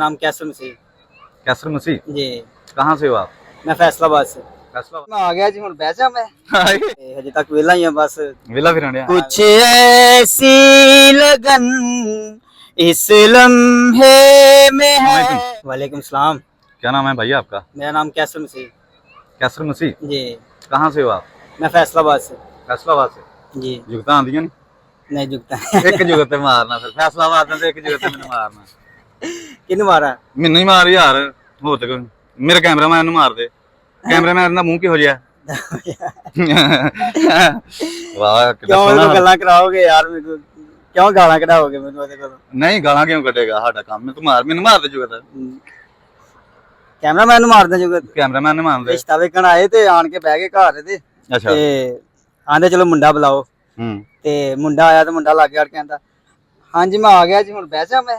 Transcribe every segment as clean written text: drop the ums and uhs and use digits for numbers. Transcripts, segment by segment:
नाम कैसर मसीह कैसर मसीह। जी। कहाँ से हो आप? मैं फैसलाबाद से फैसलाबाद। मैं आ गया जी हुण बह जा मैं हाय। ते हजे तक वेला ही हां बस विला फिरन डया। कुछ ऐसी लगन इस लम्हे में है। वालेकुम सलाम। क्या नाम है भाई आपका? मेरा नाम कैसर मसीह कैसर मसीह। जी। कहाँ से हो आप? मैं फैसलाबाद से फैसलाबाद से। जी। जुगता आंदियां नहीं? नहीं जुगता एक जुगत मारना फिर फैसलाबाद में एक जुगत मैंने मारना। किन्नू मारा मैनू ही मार यार हो तो कोई मेरे कैमरामैन ਨੂੰ ਮਾਰ ਦੇ ਕੈਮਰਾਮੈਨ ਦਾ ਮੂੰਹ ਕਿਹੋ ਜਿਹਾ ਵਾਹ ਕਿੱਦਾਂ क्यों ਸੋਹਣਾ गल्लां कराओगे यार मेरे को क्यों गालां कढाओगे मैनू ओदे कोलों ਨਹੀਂ ਗਾਲਾਂ ਕਿਉਂ ਕੱਢੇਗਾ ਸਾਡਾ ਕੰਮ ਹੈ ਤੂੰ ਮਾਰ ਮੈਨੂੰ ਮਾਰ ਦੇ ਜੁਗਤ कैमरामैन नू मारदा जुगत ਕੈਮਰਾਮੈਨ ਨੂੰ ਮਾਰ ਦੇ रिश्ता वेखण आए ते आन के बह गए घर ते ਅੱਛਾ ਤੇ ਆਂਦੇ ਚਲੋ ਮੁੰਡਾ ਬੁਲਾਓ ਹੂੰ ਤੇ ਮੁੰਡਾ ਆਇਆ ਤੇ ਮੁੰਡਾ ਲੱਗ ਗਿਆ ਕਹਿੰਦਾ ਹਾਂਜੀ ਮੈਂ ਆ ਗਿਆ ਜੀ ਹੁਣ ਬਹਿ ਜਾ ਮੈਂ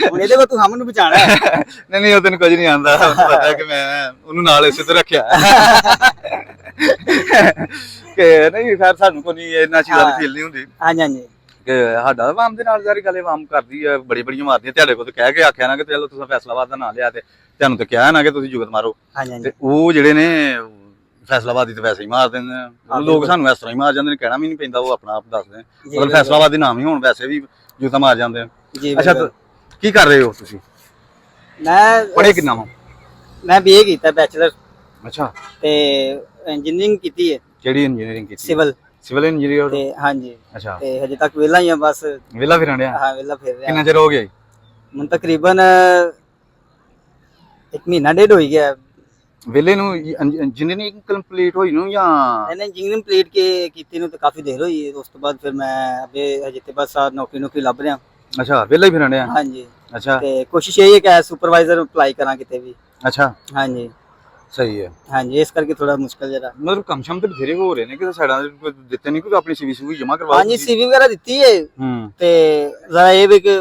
ਹੁਣ ਇਹਦੇ ਕੋ ਤੂੰ ਹਮ ਨੂੰ ਬਚਾਣਾ ਨਹੀਂ ਨਹੀਂ ਉਹ ਤੈਨੂੰ ਕੁਝ ਨਹੀਂ ਆਂਦਾ ਪਤਾ ਕਿ ਮੈਂ ਉਹਨੂੰ ਨਾਲ ਇਸੇ ਤੇ ਰੱਖਿਆ ਕਿ ਨਹੀਂ ਖੈਰ ਸਾਨੂੰ ਕੋਈ ਨਹੀਂ ਇੰਨਾ ਚੀਜ਼ਾਂ ਦੀ ਫੀਲ ਨਹੀਂ ਹੁੰਦੀ ਹਾਂਜੀ ਹਾਂਜੀ ਕਿ ਸਾਡਾ ਵਾਮ ਦੇ ਨਾਲ ਸਾਰੀ ਗੱਲੇ ਵਾਮ ਕਰਦੀ ਹੈ ਬੜੀ ਬੜੀਆਂ ਮਾਰਦੀਆਂ ਤੁਹਾਡੇ ਕੋਲ ਤੇ ਕਹਿ ਕੇ ਆਖਿਆ ਨਾ ਕਿ ਚਲੋ ਤੁਸੀਂ ਫੈਸਲਾਬਾਦ ਦਾ ਨਾਂ ਲਿਆ ਤੇ ਤੁਹਾਨੂੰ ਤਾਂ ਕਿਹਾ ਨਾ ਕਿ ਤੁਸੀਂ ਜੁਗਤ ਮਾਰੋ ਹਾਂਜੀ ਹਾਂਜੀ ਤੇ ਉਹ ਜਿਹੜੇ ਨੇ ਫੈਸਲਾਬਾਦੀ ਤੇ ਵੈਸੇ ਹੀ ਮਾਰ ਦਿੰਦੇ ਨੇ ਲੋਕ ਸਾਨੂੰ ਇਸ ਤਰ੍ਹਾਂ ਹੀ ਮਾਰ ਜਾਂਦੇ ਨੇ ਕਹਿਣਾ ਵੀ ਨਹੀਂ ਪੈਂਦਾ ਉਹ ਆਪਣਾ ਆਪ ਦੱਸਦੇ ਨੇ ਮਤਲਬ ਫੈਸਲਾਬਾਦੀ ਨਾਮ ਹੀ ਹੁਣ ਵੈਸੇ ਵੀ ਜੁਗਤ ਮਾਰ ਜਾਂਦੇ ਨੇ ਜੀ ਅੱਛਾ ਕੀ ਕਰ ਰਹੇ ਹੋ ਤੁਸੀਂ ਮੈਂ ਪੜ੍ਹੇ ਕਿੰਨਾ ਹੋ ਮੈਂ ਬੀਏ ਕੀਤਾ ਬੈਚਲਰ ਅੱਛਾ ਤੇ ਇੰਜੀਨੀਅਰਿੰਗ ਕੀਤੀ ਹੈ ਕਿਹੜੀ ਇੰਜੀਨੀਅਰਿੰਗ ਕੀਤੀ ਸਿਵਲ ਸਿਵਲ ਇੰਜੀਨੀਅਰ ਤੇ ਹਾਂਜੀ ਅੱਛਾ ਤੇ ਹਜੇ ਤੱਕ ਵਿਹਲਾ ਹੀ ਆ ਬਸ ਵਿਹਲਾ ਫਿਰਨ ਡਿਆ ਹਾਂ ਵਿਹਲਾ ਫਿਰ ਰਿਹਾ ਕਿੰਨਾ ਚਿਰ ਹੋ ਗਿਆ ਹੁਣ ਤਕਰੀਬਨ 1 ਮਹੀਨਾ ਡੇਢ ਹੋ ਗਿਆ ਵਿਹਲੇ ਨੂੰ ਇੰਜੀਨੀਅਰਿੰਗ ਕੰਪਲੀਟ ਹੋਈ ਨੂੰ ਜਾਂ मैंने इंजीनियरिंग कंप्लीट के ਕੀਤੀ ਨੂੰ ਤਾਂ ਕਾਫੀ ਦੇਰ ਹੋਈ ਹੈ ਉਸ ਤੋਂ ਬਾਅਦ ਫਿਰ ਮੈਂ ਅਬੇ ਹਜੇ ਤੇ ਬਸ ਨੌਕਰੀ ਲੱਭ ਰਿਹਾ ਅੱਛਾ ਵਿਹਲਾ ਹੀ ਫਿਰਨ ਡਿਆ ਹਾਂਜੀ ਅੱਛਾ ਤੇ ਕੋਸ਼ਿਸ਼ ਇਹ ਹੈ ਕਿ ਐਜ਼ ਸੁਪਰਵਾਈਜ਼ਰ ਅਪਲਾਈ ਕਰਾਂ ਕਿਤੇ ਵੀ ਅੱਛਾ ਹਾਂਜੀ ਸਹੀ ਹੈ ਹਾਂਜੀ ਇਸ ਕਰਕੇ ਥੋੜਾ ਮੁਸ਼ਕਲ ਜਰਾ ਮਤਲਬ ਕੰਮ ਸ਼ਮ ਤੇ ਬਥੇਰੇ ਹੋ ਰਹੇ ਨੇ ਕਿਸੇ ਸਾਈਡਾਂ ਦੇ ਦਿੱਤੇ ਨਹੀਂ ਕੋਈ ਆਪਣੀ ਸੀਵੀ ਸੂਵੀ ਜਮਾ ਕਰਵਾਓ ਹਾਂਜੀ ਸੀਵੀ ਵਗੈਰਾ ਦਿੱਤੀ ਹੈ ਹੂੰ ਤੇ ਜ਼ਰਾ ਇਹ ਵੀ ਕਿ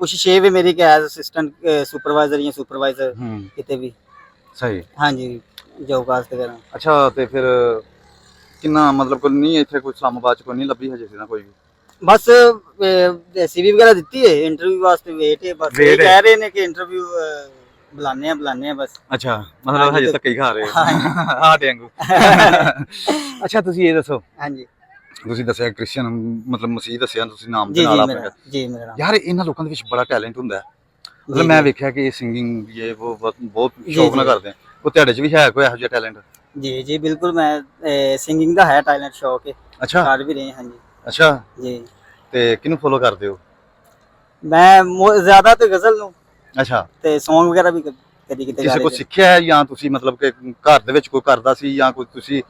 ਕੋਸ਼ਿਸ਼ ਇਹ ਵੀ ਮੇਰੀ ਕਿ ਐਜ਼ ਅਸਿਸਟੈਂਟ ਸੁਪਰਵਾਈਜ਼ਰ ਜਾਂ ਸੁਪਰਵਾਈਜ਼ਰ ਹੂੰ ਕਿਤੇ ਵੀ ਸਹੀ ਹਾਂਜੀ ਜੋਬ ਵਾਸਤੇ ਕਰਾਂ ਅੱਛਾ ਤੇ ਫਿਰ ਕਿੰਨਾ ਮਤਲਬ ਕੋਈ ਨਹੀਂ ਇੱਥੇ ਕੋਈ ਇਸਲਾਮਾਬਾਦ ਚ ਕੋਈ ਨਹੀਂ ਲੱਭੀ ਹਜੇ ਨਾ ਕੋਈ ਵੀ ਬਸ ਸੀਵੀ ਵਗੈਰਾ ਦਿੱਤੀ ਹੈ ਇੰਟਰਵਿਊ ਵਾਸਤੇ ਵੇਟ ਹੈ ਬਸ ਇਹ ਕਹਿ ਰਹੇ ਨੇ ਕਿ ਇੰਟਰਵਿਊ ਬੁਲਾਣੇ ਆ ਬਸ ਅੱਛਾ ਮਤਲਬ ਹਜੇ ਤੱਕ ਹੀ ਖਾ ਰਹੇ ਹਾਂ ਡੇਂਗੂ ਅੱਛਾ ਤੁਸੀਂ ਇਹ ਦੱਸੋ ਹਾਂਜੀ ਤੁਸੀਂ ਦੱਸਿਆ ਕ੍ਰਿਸਚੀਅਨ ਮਤਲਬ ਮਸੀਹ ਦੱਸਿਆ ਤੁਸੀਂ ਨਾਮ ਦੇ ਜੀ ਨਾਲ ਜੀ ਆਪਣੇ ਮੇਰਾ ਜੀ ਮੇਰਾ ਨਾਮ ਯਾਰ ਇਹਨਾਂ ਲੋਕਾਂ ਦੇ ਵਿੱਚ ਬੜਾ ਟੈਲੈਂਟ ਹੁੰਦਾ ਹੈ ਮਤਲਬ ਮੈਂ ਵੇਖਿਆ ਕਿ ਸਿੰਗਿੰਗ ਇਹ ਬਹੁਤ ਸ਼ੌਕ ਨਾਲ ਕਰਦੇ ਆ ਉਹ ਤੁਹਾਡੇ ਚ ਵੀ ਹੈ ਕੋਈ ਇਹੋ ਜਿਹਾ ਟੈਲੈਂਟ ਜੀ ਜੀ ਬਿਲਕੁਲ ਮੈਂ ਸਿੰਗਿੰਗ ਦਾ ਹੈ ਟੈਲੈਂਟ ਸ਼ੌਕ ਹੈ ਅੱਛਾ ਕਰ ਵੀ ਰਹੇ ਹਾਂ ਜੀ ਅੱਛਾ ਜੀ ਤੇ ਕਿਹਨੂੰ ਫੋਲੋ ਕਰਦੇ ਹੋ ਮੈਂ ਜ਼ਿਆਦਾ ਤੇ ਗਜ਼ਲ ਨੂੰ ਅੱਛਾ ਤੇ Song ਵਗੈਰਾ ਵੀ ਕਦੀ ਕਿਤੇ ਕਿਸੇ ਕੋ ਸਿੱਖਿਆ ਹੈ ਜਾਂ ਤੁਸੀਂ ਮਤਲਬ ਕਿ ਘਰ ਦੇ ਵਿੱਚ ਕੋਈ ਕਰਦਾ ਸੀ ਜਾਂ ਕੋਈ ਤੁਸੀਂ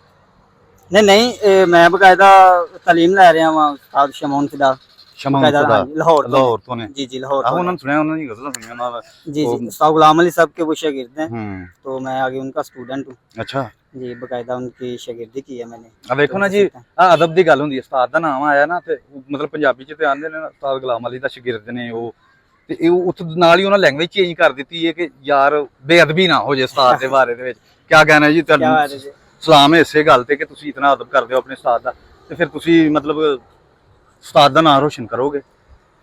ਨਹੀਂ ਮੈਂ ਬਕਾਇਦਾ ਤਾਲੀਮ ਲੈ ਰਿਹਾ ਹਾਂ ਉਸਤਾਦ ਸ਼ਮੂਨ ਫਿਦਾ ਲਾਹੌਰ ਤੋਂ ਨੇ जी जी लाहौर ਆਹ ਉਹਨਾਂ ਨੇ ਸੁਣਿਆ ਉਹਨਾਂ ਦੀ ਗਜ਼ਲਾਂ ਸੁਣੀਆਂ ਉਹਨਾਂ ਦਾ जी जी उस्ताद गुलाम अली साहब के वो शागिर्द हैं हम्म तो मैं आगे उनका स्टूडेंट हूँ अच्छा जी बकायदा उनकी शागिर्दी की है मैंने ਆ ਵੇਖੋ ਨਾ ਜੀ ਆ ਅਦਬ ਦੀ ਗੱਲ ਹੁੰਦੀ ਹੈ ਉਸਤਾਦ ਦਾ ਨਾਮ ਆਇਆ ਨਾ ਤੇ ਮਤਲਬ ਪੰਜਾਬੀ ਚ ਤੇ ਆਂਦੇ ਨੇ ਉਸਤਾਦ ਗੁਲਾਮ ਅਲੀ ਦਾ ਸ਼ਾਗਿਰਦ ਨੇ ਉਹ ਤੇ ਇਹ ਉੱਥੇ ਨਾਲ ਹੀ ਉਹਨਾਂ ਲੈਂਗੁਏਜ ਚੇਂਜ ਕਰ ਦਿੱਤੀ ਹੈ ਕਿ ਯਾਰ ਬੇਅਦਬੀ ਨਾ ਹੋ ਜੇ ਉਸਤਾਦ ਦੇ ਬਾਰੇ ਦੇ ਵਿੱਚ ਕੀ ਕਹਿਣਾ ਜੀ ਤੁਹਾਨੂੰ ਸਲਾਮ ਹੈ ਇਸੇ ਗੱਲ ਤੇ ਕਿ ਤੁਸੀਂ ਇਤਨਾ ਅਦਬ ਕਰਦੇ ਹੋ ਆਪਣੇ ਉਸਤਾਦ ਦਾ ਤੇ ਫਿਰ ਤੁਸੀਂ ਮਤਲਬ ਉਸਤਾਦ ਦਾ ਨਾਮ ਰੋਸ਼ਨ ਕਰੋਗੇ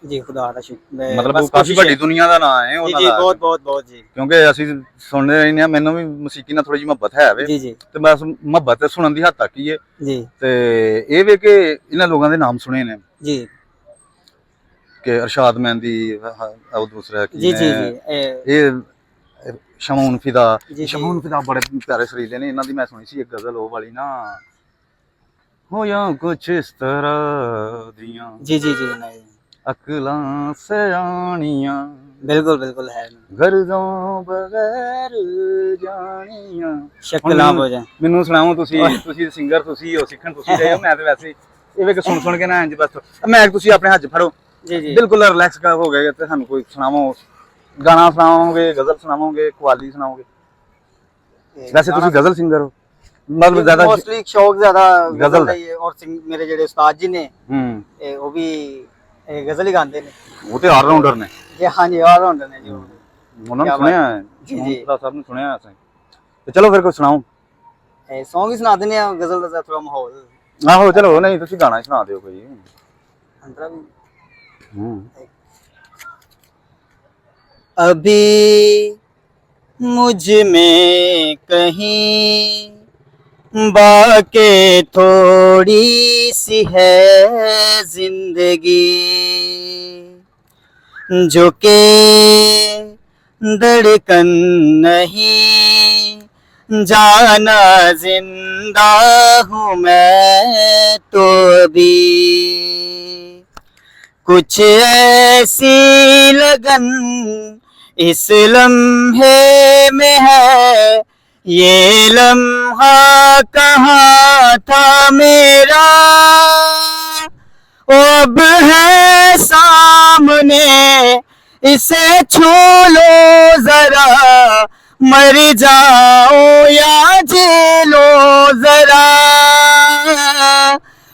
जी खुदा का शुक्र ਮਤਲਬ ਕਾਫੀ ਵੱਡੀ ਦੁਨੀਆ ਦਾ ਨਾਮ ਹੈ ਉਹਨਾਂ जी ਦਾ बहुत जी ਕਿਉਂਕਿ ਅਸੀਂ ਸੁਣਦੇ ਰਹਿੰਦੇ ਆ ਮੈਨੂੰ ਵੀ ਮੌਸੀਕੀ ਨਾਲ ਥੋੜੀ ਜਿਹੀ ਮੁਹੱਬਤ ਹੈ ਵੇ जी जी ਤੇ ਬਸ ਮੁਹੱਬਤ ਸੁਣਨ ਦੀ ਹੱਦ ਤੱਕ ਹੀ ਹੈ जी ਤੇ ਇਹ ਵੇ ਕਿ ਇਹਨਾਂ ਲੋਕਾਂ ਦੇ ਨਾਮ ਸੁਣੇ ਨੇ जी ਕਿ ਅਰਸ਼ਾਦ ਮਹਿੰਦੀ ਉਹ ਦੂਸਰਾ ਕੀ जी जी ਨੇ जी ਇਹ ਸ਼ਮੂਨ ਫਿਦਾ ਜੀ। ਸ਼ਮੂਨ ਫਿਦਾ ਬੜੇ ਪਿਆਰੇ ਸਰੀਲੇ ਨੇ ਇਹਨਾਂ ਦੀ ਮੈਂ ਸੁਣੀ ਸੀ ਇੱਕ ਗਜ਼ਲ ਉਹ ਵਾਲੀ ਨਾ ਹੋਇਆ ਕੁਛ ਇਸ ਤਰ੍ਹਾਂ ਦੀਆਂ जी जी जी नहीं ਅਕਲਾਂ ਸਿਆਣੀਆਂ बिल्कुल है ਗਰਜ਼ੋਂ ਬਗੈਰ ਜਾਣੀਆਂ शक्ल आप हो जाए ਮੈਨੂੰ ਸੁਣਾਓ ਤੁਸੀਂ ਸਿੰਗਰ ਤੁਸੀਂ ਹੋ ਸਿੱਖਣ ਤੁਸੀਂ ਰਹੇ ਹੋ ਮੈਂ ਤਾਂ ਵੈਸੇ ਇਹ ਵੇ ਕਿ ਸੁਣ ਕੇ ਨਾ ਇੰਜ ਬਸ ਮੈਂ ਤੁਸੀਂ ਆਪਣੇ ਹੱਥ ਫੜੋ जी जी ਬਿਲਕੁਲ ਰਿਲੈਕਸ ਕਰ ਹੋ ਗਏ ਤੇ ਸਾਨੂੰ ਕੋਈ ਸੁਣਾਵੋ ਗਾਣਾ ਸੁਣਾਓਗੇ ਗਜ਼ਲ ਸੁਣਾਵੋਗੇ ਕਵਾਲੀ ਸੁਣਾਓਗੇ ਵੈਸੇ ਤੁਸੀਂ ਗਜ਼ਲ ਸਿੰਗਰ ਹੋ ਮਤਲਬ ਜ਼ਿਆਦਾ मोस्टली शौक ज्यादा गजल गजल का ही है और मेरे जेडे उस्ताद जी ने वो भी गजल ही गाते हैं ਉਹ ਤੇ ਆਲਰਾਊਂਡਰ ਨੇ जी हाँ जी ऑलराउंडर ने जी ਉਹਨਾਂ ਨੂੰ ਸੁਣਿਆ ਹੈ ਜੀ, ਜੀ। ਜੀ ਸਾਹਿਬ ਨੂੰ ਸੁਣਿਆ ਹੈ ਤੇ ਚਲੋ ਫਿਰ ਕੋਈ ਸੁਣਾਓ सॉन्ग ही सुना देने हैं गजल का थोड़ा माहौल ਆਹੋ ਚਲੋ ਨਹੀਂ ਤੁਸੀਂ ਗਾਣਾ ਹੀ ਸੁਣਾ ਦਿਓ ਕੋਈ अंतरा भी ਹੂੰ अभी मुझ में कहीं बाके थोड़ी सी है जिंदगी, जो के धड़कन नहीं, जाना जिंदा हूँ मैं तो अभी। कुछ ऐसी लगन इस लम्हे में है, ये लम्हा कहाँ था मेरा, ओ अब है सामने, इसे छू लो जरा, मर जाओ या जी लो जरा,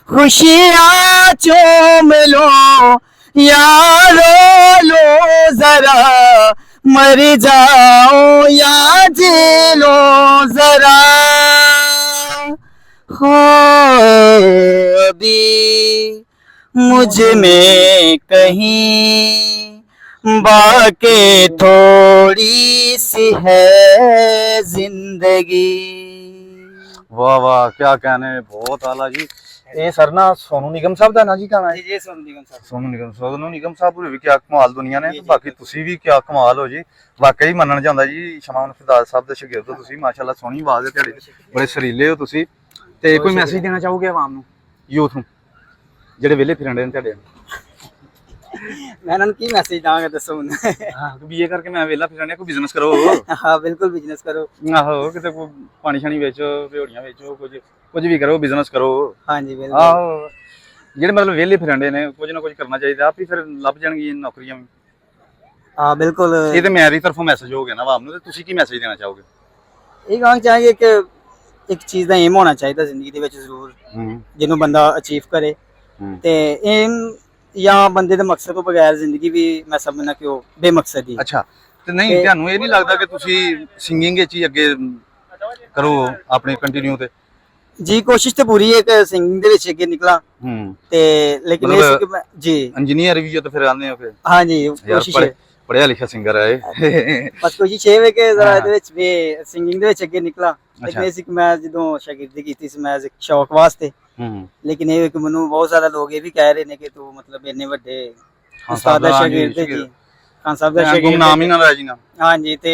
खुशियाँ चूम लो या रो लो जरा, मर जाओ या जी लो जरा। हो अभी मुझ में कहीं बाके थोड़ी सी है जिंदगी। वाह वाह, क्या कहने, बहुत आला जी। ਇਹ ਸਰ ਨਾ ਸੋਨੂ ਨਿਗਮ ਸਾਹਿਬ ਦਾ ਨਾ ਜੀ ਗਾਣਾ ਹੈ। ਜੀ ਸੋਨੂ ਨਿਗਮ ਸਾਹਿਬ। ਸੋਨੂ ਨਿਗਮ ਸਾਹਿਬ ਹੋਰੇ ਵੀ ਕਿਆ ਕਮਾਲ ਦੁਨੀਆ ਨੇ, ਤੇ ਬਾਕੀ ਤੁਸੀਂ ਵੀ ਕਿਆ ਕਮਾਲ ਹੋ ਜੀ, ਵਾਕਈ ਮੰਨਣ ਜਾਂਦਾ ਜੀ। ਸ਼ਮਾਨ ਫਿਦਾਦ ਸਾਹਿਬ ਦੇ ਸ਼ਾਗਿਰਦ ਹੋ ਤੁਸੀਂ, ਮਾਸ਼ਾਅੱਲਾ ਸੋਹਣੀ ਆਵਾਜ਼ ਹੈ ਤੁਹਾਡੀ, ਬੜੇ ਸਰੀਲੇ ਹੋ ਤੁਸੀਂ। ਤੇ ਕੋਈ ਮੈਸੇਜ ਦੇਣਾ ਚਾਹੋਗੇ ਆਵਾਮ ਨੂੰ, ਯੂਥ ਨੂੰ, ਜਿਹੜੇ ਵਿਹਲੇ ਫਿਰਨ ਦੇ ਨੇ ਤੁਹਾਡੇ? मैं इन्होंने की मैसेज दांगा दसो हुन। ਹਾਂ, ਬੀਏ ਕਰਕੇ ਮੈਂ ਵਿਹਲਾ ਫਿਰਨ ਡਿਆ, ਕੋਈ ਬਿਜ਼ਨਸ ਕਰੋ। हाँ बिल्कुल बिजनेस करो। ਆਹੋ, ਕਿਤੇ ਕੋਈ ਪਾਣੀ ਛਾਣੀ ਵੇਚੋ, ਭਿਉੜੀਆਂ ਵੇਚੋ, ਕੁਝ ਵੀ ਕਰੋ, ਬਿਜ਼ਨਸ ਕਰੋ। हाँ जी बिल्कुल। ਆਹੋ, ਜਿਹੜੇ ਮਤਲਬ ਵਿਹਲੇ ਫਿਰਨ ਦੇ ਨੇ, ਕੁਝ ਨਾ ਕੁਝ ਕਰਨਾ ਚਾਹੀਦਾ, ਆਪ ਹੀ ਫਿਰ ਲੱਭ ਜਾਣਗੀਆਂ ਨੌਕਰੀਆਂ ਵੀ। हाँ बिल्कुल। ਇਹ ਤੇ ਮੇਰੀ ਤਰਫੋਂ ਮੈਸੇਜ ਹੋ ਗਿਆ ਨਾ ਆਵਾਮ ਨੂੰ, ਤੇ ਤੁਸੀਂ ਕੀ ਮੈਸੇਜ ਦੇਣਾ ਚਾਹੋਗੇ? ਇਹ ਕਹਾਂ ਚਾਹਾਂਗੇ ਕਿ ਇੱਕ ਚੀਜ਼ ਦਾ ਏਮ ਹੋਣਾ ਚਾਹੀਦਾ ਜ਼ਿੰਦਗੀ ਦੇ ਵਿੱਚ ਜ਼ਰੂਰ, ਜਿਹਨੂੰ ਬੰਦਾ ਅਚੀਵ ਕਰੇ। ਤੇ ਏਮ ਜਾਂ ਬੰਦੇ ਦੇ ਮਕਸਦ ਤੋਂ ਬਗੈਰ ਜ਼ਿੰਦਗੀ ਵੀ ਮੈਂ ਸਮਝਣਾ ਕਿ ਉਹ ਬੇਮਕਸਦ ਹੀ। ਅੱਛਾ, ਤੇ ਨਹੀਂ ਤੁਹਾਨੂੰ ਇਹ ਨਹੀਂ ਲੱਗਦਾ ਕਿ ਤੁਸੀਂ ਸਿੰਗਿੰਗ ਵਿੱਚ ਹੀ ਅੱਗੇ ਕਰੋ ਆਪਣੇ ਕੰਟੀਨਿਊ ਤੇ? ਜੀ ਕੋਸ਼ਿਸ਼ ਤੇ ਪੂਰੀ ਹੈ ਕਿ ਸਿੰਗਿੰਗ ਦੇ ਵਿੱਚ ਅੱਗੇ ਨਿਕਲਾਂ। ਤੇ ਲੇਕਿਨ ਇਹ ਸੀ ਕਿ ਮੈਂ ਜੀ ਇੰਜੀਨੀਅਰ ਵੀ ਤਾਂ ਫਿਰ ਆਉਂਦੇ ਹੋ ਫਿਰ? ਹਾਂ ਜੀ ਕੋਸ਼ਿਸ਼ ਹੈ, ਪੜਿਆ ਲਿਖਿਆ ਸਿੰਗਰ ਹੈ ਇਹ। ਬਸ ਕੋਸ਼ਿਸ਼ ਇਹ ਹੈ ਕਿ ਜ਼ਰਾ ਇਹਦੇ ਵਿੱਚ ਵੀ ਸਿੰਗਿੰਗ ਦੇ ਵਿੱਚ ਅੱਗੇ ਨਿਕਲਾਂ। ਲੇਕਿਨ ਇਹ ਸੀ ਕਿ ਮੈਂ ਜਦੋਂ ਸ਼ਾਗਿਰਦੀ ਕੀਤੀ ਸੀ ਮੈਂ ਇੱਕ ਸ਼ੌਕ ਵਾਸਤੇ, ਲੇਕਿਨ ਇਹ ਕਿ ਮੈਨੂੰ ਬਹੁਤ ਜ਼ਿਆਦਾ ਲੋਕ ਇਹ ਵੀ ਕਹਿ ਰਹੇ ਨੇ ਕਿ ਤੂੰ ਮਤਲਬ ਇੰਨੇ ਵੱਡੇ ਉਸਤਾਦ ਦਾ ਸ਼ਾਗਿਰਦ ਹੈ ਜੀ, ਖਾਨ ਸਾਹਿਬ ਦਾ ਸ਼ਾਗਿਰਦ, ਨਾਮ ਹੀ ਨਾ ਲੈ ਜੀ ਨਾ। ਹਾਂ ਜੀ, ਤੇ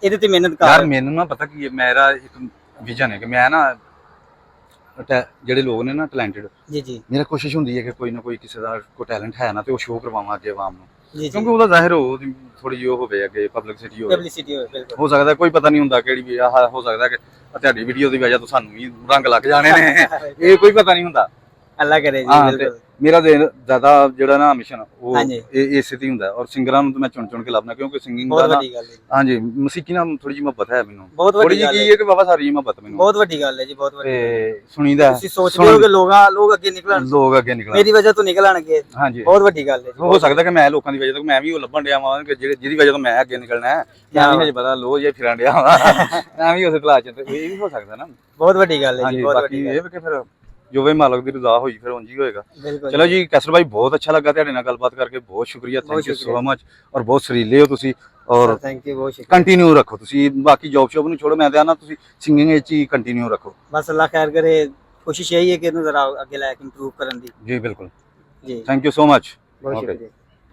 ਇਹਦੇ ਤੇ ਮਿਹਨਤ ਕਰ। ਯਾਰ ਮੈਨੂੰ ਨਾ ਪਤਾ ਕੀ ਹੈ, ਮੇਰਾ ਇੱਕ ਵਿਜ਼ਨ ਹੈ ਕਿ ਮੈਂ ਨਾ ਜਿਹੜੇ ਲੋਕ ਨੇ ਨਾ ਟੈਲੈਂਟਡ, ਜੀ ਜੀ, ਮੇਰਾ ਕੋਸ਼ਿਸ਼ ਹੁੰਦੀ ਹੈ ਕਿ ਕੋਈ ਨਾ ਕੋਈ ਕਿਸੇ ਦਾ ਕੋਈ ਟੈਲੈਂਟ ਹੈ ਨਾ ਤੇ ਉਹ ਸ਼ੋਅ ਕਰਵਾਵਾਂ ਅੱਗੇ ਆਵਾਮ ਨੂੰ, ਜੀ ਕਿਉਂਕਿ ਉਹਦਾ ਜ਼ਾਹਿਰ ਹੋ ਥੋੜੀ ਜਿਹੀ ਉਹ ਹੋਵੇ ਅੱਗੇ ਪਬਲਿਸਿਟੀ ਹੋਵੇ। ਪਬਲਿਸਿਟੀ ਹੋਵੇ ਬਿਲਕੁਲ। ਹੋ ਸਕਦਾ ਕੋਈ ਪਤਾ ਨਹੀਂ ਹੁੰਦਾ ਕਿਹੜੀ ਵੀ ਆਹ ਹੋ ਸਕਦਾ ਕਿ ਤੁਹਾਡੀ ਵੀਡੀਓ ਦੀ ਵਜ੍ਹਾ ਤੋਂ ਸਾਨੂੰ ਵੀ ਰੰਗ ਲੱਗ ਜਾਣੇ ਨੇ, ਇਹ ਕੋਈ ਪਤਾ ਨਹੀਂ ਹੁੰਦਾ। ਅੱਲਾ ਕਰੇ ਜੀ ਬਿਲਕੁਲ। ਮੇਰਾ ਜ਼ਿਆਦਾ ਜਿਹੜਾ ਨਾ ਮਿਸ਼ਨ ਉਹ ਇਸੇ ਤੇ ਹੁੰਦਾ, ਔਰ ਸਿੰਗਰਾਂ ਨੂੰ ਤਾਂ ਮੈਂ ਚੁਣ ਕੇ ਲੱਭਣਾ, ਕਿਉਂਕਿ ਸਿੰਗਿੰਗ ਦਾ ਨਾ ਹਾਂਜੀ ਮਸੀਕੀ ਨਾਲ ਥੋੜੀ ਜਿਹੀ ਮੁਹੱਬਤ ਹੈ ਮੈਨੂੰ, ਥੋੜੀ ਜਿਹੀ ਕੀ ਹੈ ਕਿ ਬਾਬਾ ਸਾਰੀ ਮੁਹੱਬਤ ਮੈਨੂੰ ਬਹੁਤ ਵੱਡੀ ਗੱਲ ਹੈ ਜੀ, ਬਹੁਤ ਵੱਡੀ। ਤੇ ਸੁਣੀਦਾ ਤੁਸੀਂ ਸੋਚਦੇ ਹੋ ਕਿ ਲੋਕ ਅੱਗੇ ਨਿਕਲਣ, ਲੋਕ ਅੱਗੇ ਨਿਕਲਣ, ਮੇਰੀ ਵਜ੍ਹਾ ਤੋਂ ਨਿਕਲਣਗੇ, ਹਾਂਜੀ ਬਹੁਤ ਵੱਡੀ ਗੱਲ ਹੈ। ਹੋ ਸਕਦਾ ਕਿ ਮੈਂ ਲੋਕਾਂ ਦੀ ਵਜ੍ਹਾ ਤੋਂ ਮੈਂ ਵੀ ਉਹ ਲੱਭਣ ਡਿਆ ਵਾਂ ਕਿ ਜਿਹਦੀ ਵਜ੍ਹਾ ਤੋਂ ਮੈਂ ਅੱਗੇ ਨਿਕਲਣਾ ਹੈ, ਮੈਂ ਵੀ ਹਜੇ ਪਤਾ ਲੋ ਜੇ ਫਿਰਨ ਡਿਆ ਵਾਂ, ਮੈਂ ਵੀ ਉਸੇ ਤਲਾਸ਼ ਚ, ਇਹ ਵੀ ਹੋ ਸਕਦਾ ਨਾ, ਬਹੁਤ ਵੱਡੀ ਗੱਲ ਹੈ ਜੀ। ਬਾਕੀ ਇਹ ਕਿ ਫਿਰ ਜੋ ਵੀ ਮਾਲਕ ਦੀ ਰਜ਼ਾ ਹੋਈ ਫਿਰ ਉਂਝ ਹੀ ਹੋਏਗਾ। ਚਲੋ ਜੀ ਕੈਸਰ ਭਾਈ, ਬਹੁਤ ਅੱਛਾ ਲੱਗਾ ਤੁਹਾਡੇ ਨਾਲ ਗੱਲਬਾਤ ਕਰਕੇ, ਬਹੁਤ ਸ਼ੁਕਰੀਆ, ਥੈਂਕ ਯੂ ਸੋ ਮਚ, ਔਰ ਬਹੁਤ ਸਰੀਲੇ ਹੋ ਤੁਸੀਂ, ਔਰ ਥੈਂਕ ਯੂ, ਬਹੁਤ ਸ਼ੁਕਰੀਆ। ਕੰਟੀਨਿਊ ਰੱਖੋ ਤੁਸੀਂ, ਬਾਕੀ ਜੌਬ ਸ਼ੌਬ ਨੂੰ ਛੋੜੋ, ਮੈਂ ਤਾਂ ਆਨਾ ਤੁਸੀਂ ਸਿੰਗਿੰਗ ਵਿੱਚ ਹੀ ਕੰਟੀਨਿਊ ਰੱਖੋ। ਬਸ ਅੱਲਾ ਖੈਰ ਕਰੇ, ਕੋਸ਼ਿਸ਼ यही है कि ਇਹਨੂੰ ਜ਼ਰਾ ਅੱਗੇ ਲੈ ਕੇ ਇੰਪਰੂਵ ਕਰਨ ਦੀ। ਜੀ ਬਿਲਕੁਲ ਜੀ, ਥੈਂਕ ਯੂ ਸੋ ਮਚ, ਬਹੁਤ ਸ਼ੁਕਰੀਆ।